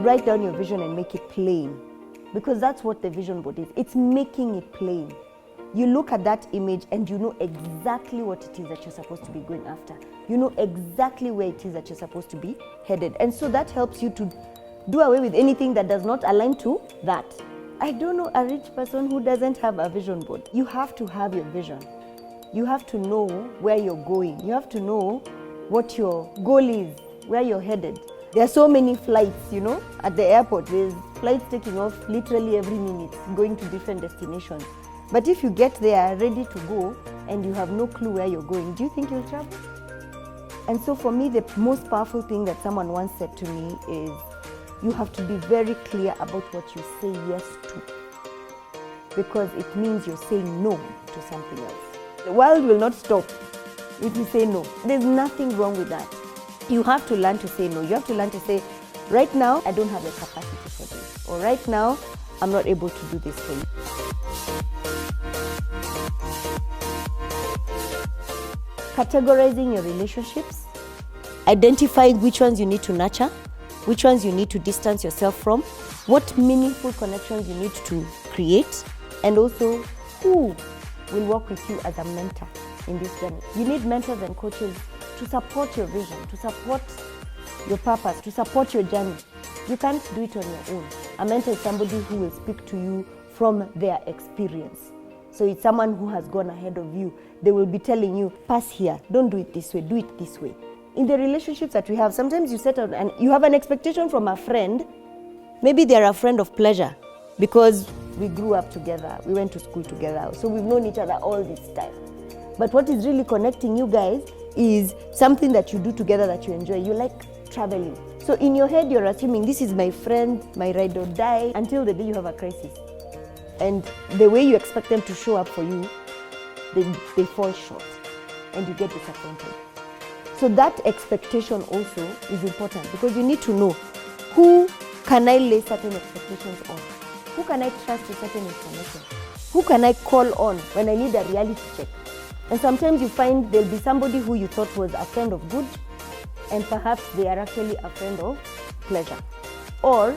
write down your vision and make it plain, because that's what the vision board is. It's making it plain. You look at that image and you know exactly what it is that you're supposed to be going after. You know exactly where it is that you're supposed to be headed. And so that helps you to do away with anything that does not align to that. I don't know a rich person who doesn't have a vision board. You have to have your vision. You have to know where you're going. You have to know what your goal is, where you're headed. There are so many flights, you know, at the airport. There's flights taking off literally every minute, going to different destinations. But if you get there ready to go and you have no clue where you're going, do you think you'll travel? And so for me, the most powerful thing that someone once said to me is, you have to be very clear about what you say yes to, because it means you're saying no to something else. The world will not stop if you say no. There's nothing wrong with that. You have to learn to say no. You have to learn to say, right now, I don't have the capacity for this. Or right now, I'm not able to do this for you. Categorizing your relationships, identifying which ones you need to nurture, which ones you need to distance yourself from, what meaningful connections you need to create, and also who will work with you as a mentor in this journey. You need mentors and coaches to support your vision, to support your purpose, to support your journey. You can't do it on your own. A mentor is somebody who will speak to you from their experience. So it's someone who has gone ahead of you. They will be telling you, pass here, don't do it this way, do it this way. In the relationships that we have, sometimes you set out and you have an expectation from a friend. Maybe they're a friend of pleasure because we grew up together, we went to school together, so we've known each other all this time. But what is really connecting you guys is something that you do together that you enjoy. You like traveling. So in your head, you're assuming this is my friend, my ride or die, until the day you have a crisis. And the way you expect them to show up for you, they fall short and you get disappointed. So that expectation also is important, because you need to know, who can I lay certain expectations on? Who can I trust with certain information? Who can I call on when I need a reality check? And sometimes you find there'll be somebody who you thought was a friend of good, and perhaps they are actually a friend of pleasure. Or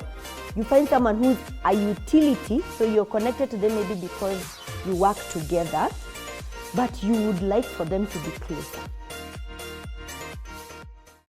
you find someone who's a utility, so you're connected to them maybe because you work together, but you would like for them to be closer.